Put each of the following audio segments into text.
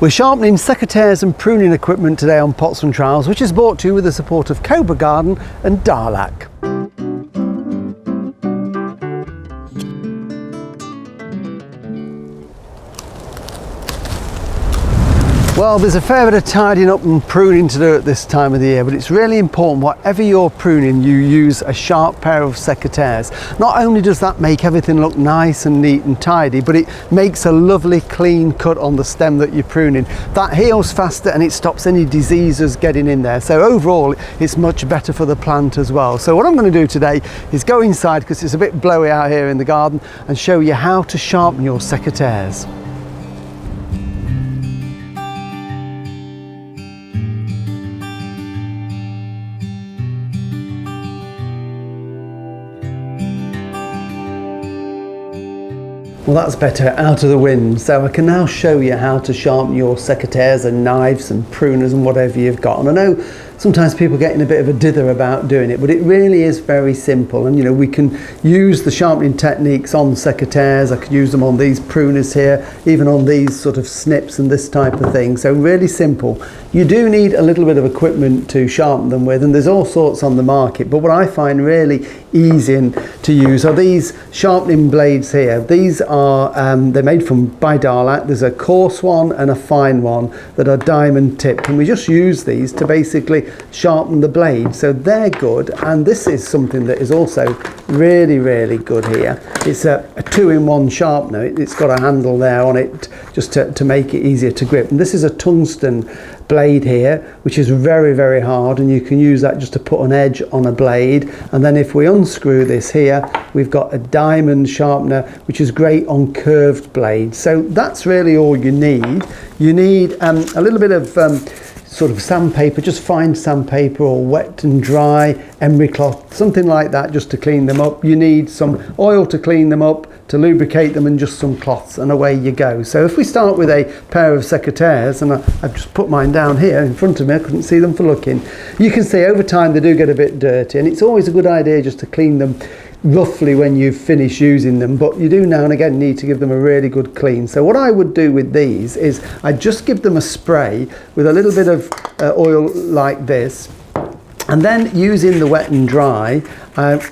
We're sharpening secateurs and pruning equipment today on Pots and Trowels, which is brought to you with the support of Cobra Garden and Allett. Well, there's a fair bit of tidying up and pruning to do at this time of the year, but it's really important whatever you're pruning, you use a sharp pair of secateurs. Not only does that make everything look nice and neat and tidy, but it makes a lovely clean cut on the stem that you're pruning. That heals faster and it stops any diseases getting in there. So overall, it's much better for the plant as well. So what I'm going to do today is go inside, because it's a bit blowy out here in the garden, and show you how to sharpen your secateurs. Well, that's better, out of the wind. So I can now show you how to sharpen your secateurs and knives and pruners and whatever you've got. And I know sometimes people get in a bit of a dither about doing it, but it really is very simple. And you know, we can use the sharpening techniques on secateurs. I could use them on these pruners here, even on these sort of snips and this type of thing. So really simple. You do need a little bit of equipment to sharpen them with, and there's all sorts on the market, but what I find really easy to use are these sharpening blades here. These are they're made by Allett. There's a coarse one and a fine one that are diamond tipped, and we just use these to basically sharpen the blade. So they're good, and this is something that is also really good here. It's a two-in-one sharpener. It's got a handle there on it just to make it easier to grip, and this is a tungsten blade here, which is very hard, and you can use that just to put an edge on a blade. And then if we unscrew this here, we've got a diamond sharpener, which is great on curved blades. So that's really all you need. You need a little bit of sort of sandpaper, just fine sandpaper, or wet and dry emery cloth, something like that, just to clean them up. You need some oil to clean them up, to lubricate them, and just some cloths, and away you go. So if we start with a pair of secateurs, and I've just put mine down here in front of me, I couldn't see them for looking. You can see over time they do get a bit dirty, and it's always a good idea just to clean them roughly when you finish using them, but you do now and again need to give them a really good clean. So what I would do with these is I just give them a spray with a little bit of oil like this, and then using the wet and dry,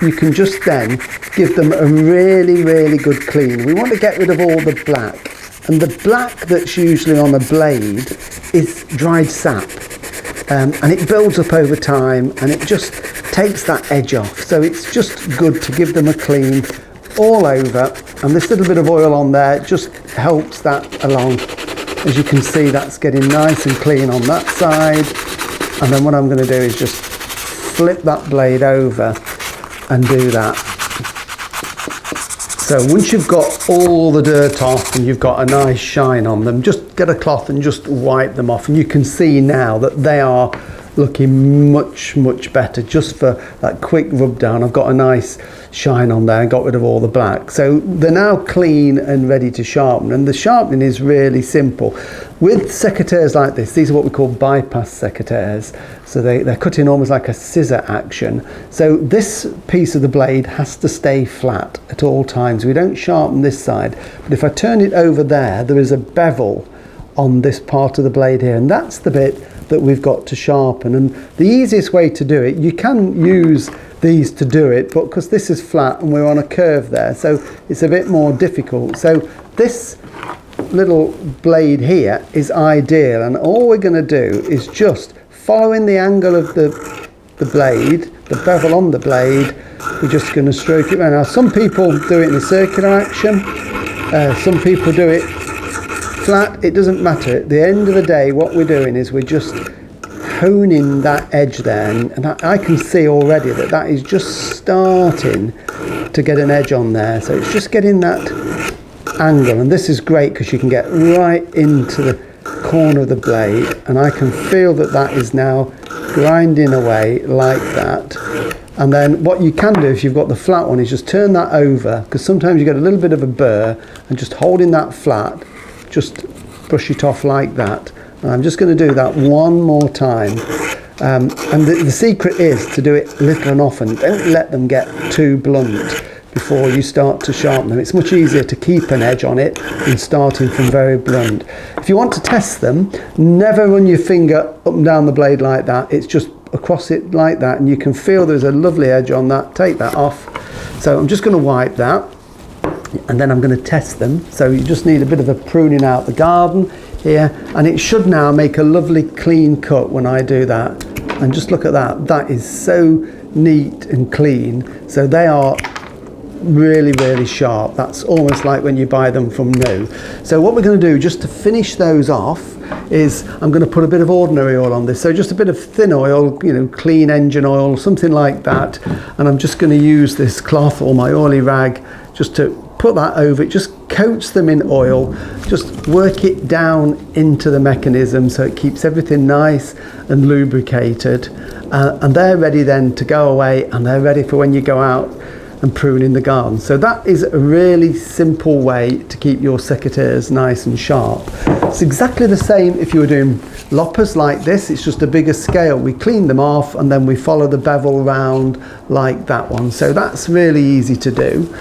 you can just then give them a really good clean. We want to get rid of all the black, and the black that's usually on a blade is dried sap, and it builds up over time, and it just takes that edge off. So it's just good to give them a clean all over, and this little bit of oil on there just helps that along. As you can see, that's getting nice and clean on that side, and then what I'm going to do is just flip that blade over and do that. So once you've got all the dirt off and you've got a nice shine on them, just get a cloth and just wipe them off, and you can see now that they are looking much better. Just for that quick rub down, I've got a nice shine on there and got rid of all the black. So they're now clean and ready to sharpen, and the sharpening is really simple. With secateurs like this, these are what we call bypass secateurs. So they're cutting almost like a scissor action. So this piece of the blade has to stay flat at all times. We don't sharpen this side, but if I turn it over there is a bevel on this part of the blade here, and that's the bit that we've got to sharpen. And the easiest way to do it, you can use these to do it, but because this is flat and we're on a curve there, so it's a bit more difficult. So this little blade here is ideal, and all we're going to do is just following the angle of the blade, the bevel on the blade, we're just going to stroke it around. Now some people do it in a circular action, some people do it flat. It doesn't matter. At the end of the day, what we're doing is we're just honing that edge there, and I can see already that is just starting to get an edge on there. So it's just getting that angle, and this is great because you can get right into the corner of the blade, and I can feel that is now grinding away like that. And then what you can do if you've got the flat one is just turn that over, because sometimes you get a little bit of a burr, and just holding that flat, just brush it off like that. And I'm just going to do that one more time, and the secret is to do it little and often. Don't let them get too blunt, before you start to sharpen them. It's much easier to keep an edge on it than starting from very blunt. If you want to test them, never run your finger up and down the blade like that. It's just across it like that, and you can feel there's a lovely edge on that. Take that off. So I'm just going to wipe that, and then I'm going to test them. So you just need a bit of a pruning out the garden here, and it should now make a lovely clean cut when I do that. And just look at that. That is so neat and clean. So they are really, really sharp. That's almost like when you buy them from new. So what we're going to do, just to finish those off, is I'm going to put a bit of ordinary oil on this. So just a bit of thin oil, you know, clean engine oil, something like that. And I'm just going to use this cloth or my oily rag just to put that over it. Just coats them in oil, just work it down into the mechanism so it keeps everything nice and lubricated, and they're ready then to go away, and they're ready for when you go out and prune in the garden. So that is a really simple way to keep your secateurs nice and sharp. It's exactly the same if you were doing loppers like this. It's just a bigger scale. We clean them off and then we follow the bevel round like that one. So that's really easy to do.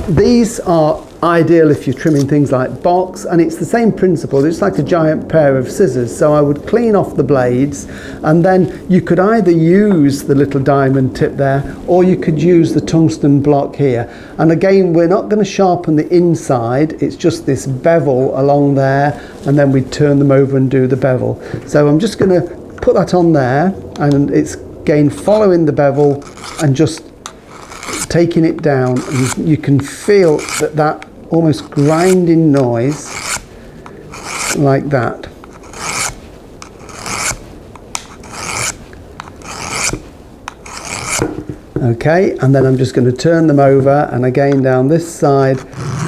These are ideal if you're trimming things like box, and it's the same principle. It's like a giant pair of scissors. So I would clean off the blades, and then you could either use the little diamond tip there, or you could use the tungsten block here. And again, we're not going to sharpen the inside, it's just this bevel along there, and then we turn them over and do the bevel. So I'm just going to put that on there, and it's again following the bevel and just taking it down, and you can feel that almost grinding noise like that. Okay, and then I'm just going to turn them over, and again down this side.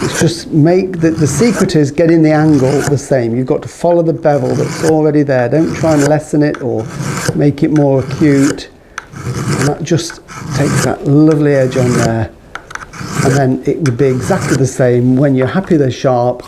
It's just make the secret is getting the angle the same. You've got to follow the bevel that's already there. Don't try and lessen it or make it more acute. And that just takes that lovely edge on there. And then it would be exactly the same when you're happy they're sharp,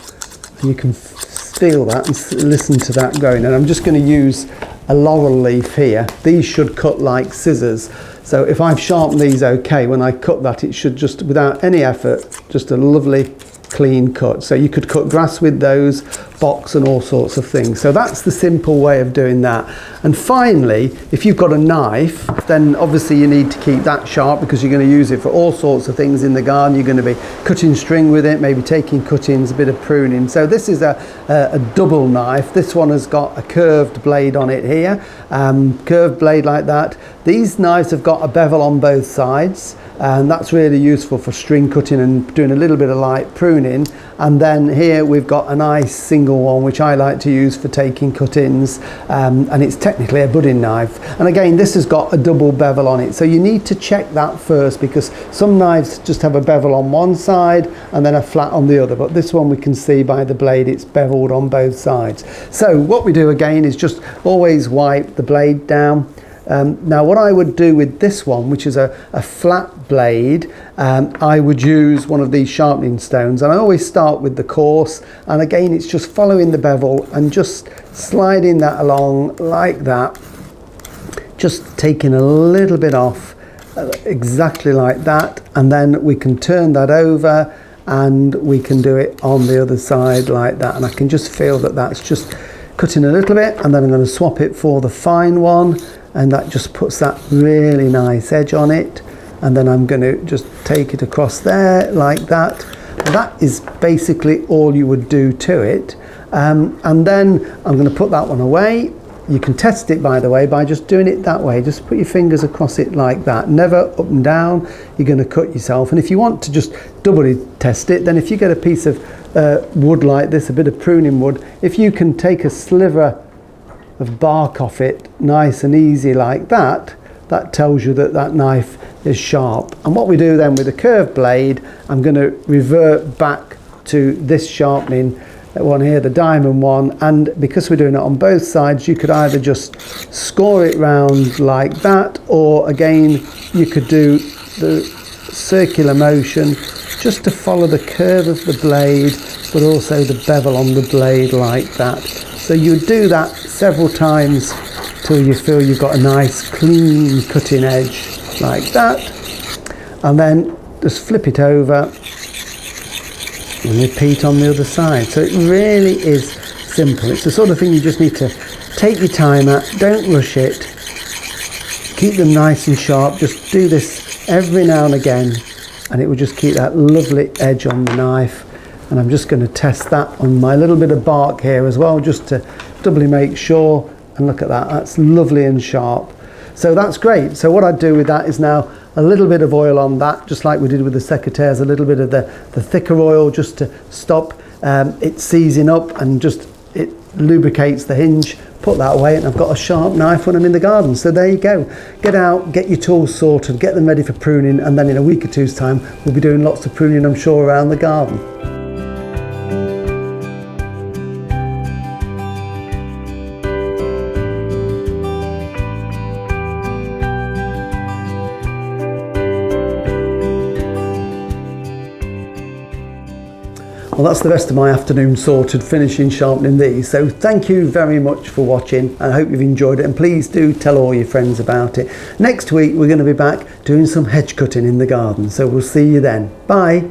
and you can feel that and listen to that going. And I'm just going to use a laurel leaf here. These should cut like scissors. So if I've sharpened these okay, when I cut that, it should just, without any effort, just a lovely clean cut. So you could cut grass with those, box and all sorts of things. So that's the simple way of doing that. And finally, if you've got a knife, then obviously you need to keep that sharp, because you're going to use it for all sorts of things in the garden. You're going to be cutting string with it, maybe taking cuttings, a bit of pruning. So this is a double knife. This one has got a curved blade on it here, curved blade like that. These knives have got a bevel on both sides, and that's really useful for string cutting and doing a little bit of light pruning. And then here we've got a nice single one, which I like to use for taking cuttings, and it's technically a budding knife. And again, this has got a double bevel on it, so you need to check that first, because some knives just have a bevel on one side and then a flat on the other, but this one we can see by the blade it's beveled on both sides. So what we do again is just always wipe the blade down. Now what I would do with this one, which is a flat blade, I would use one of these sharpening stones, and I always start with the coarse, and again it's just following the bevel and just sliding that along like that, just taking a little bit off, exactly like that, and then we can turn that over and we can do it on the other side like that. And I can just feel that that's just cutting a little bit, and then I'm going to swap it for the fine one, and that just puts that really nice edge on it. And then I'm going to just take it across there like that. That is basically all you would do to it. And then I'm going to put that one away. You can test it, by the way, by just doing it that way. Just put your fingers across it like that, never up and down. You're going to cut yourself. And if you want to just doubly test it, then if you get a piece of wood like this, a bit of pruning wood, if you can take a sliver of bark off it nice and easy like that, that tells you that that knife is sharp. And what we do then with a curved blade, I'm going to revert back to this sharpening one here, the diamond one, and because we're doing it on both sides, you could either just score it round like that, or again you could do the circular motion just to follow the curve of the blade, but also the bevel on the blade like that. So you do that several times till you feel you've got a nice clean cutting edge like that. And then just flip it over and repeat on the other side. So it really is simple. It's the sort of thing you just need to take your time at, don't rush it, keep them nice and sharp. Just do this every now and again and it will just keep that lovely edge on the knife. And I'm just going to test that on my little bit of bark here as well, just to doubly make sure. And look at that, that's lovely and sharp. So that's great. So what I do with that is now a little bit of oil on that, just like we did with the Secateurs, a little bit of the thicker oil just to stop it seizing up, and just it lubricates the hinge. Put that away and I've got a sharp knife when I'm in the garden. So there you go. Get out, get your tools sorted, get them ready for pruning, and then in a week or two's time we'll be doing lots of pruning, I'm sure, around the garden. Well, that's the rest of my afternoon sorted, finishing sharpening these. So thank you very much for watching. I hope you've enjoyed it, and please do tell all your friends about it. Next week we're going to be back doing some hedge cutting in the garden, so we'll see you then. Bye.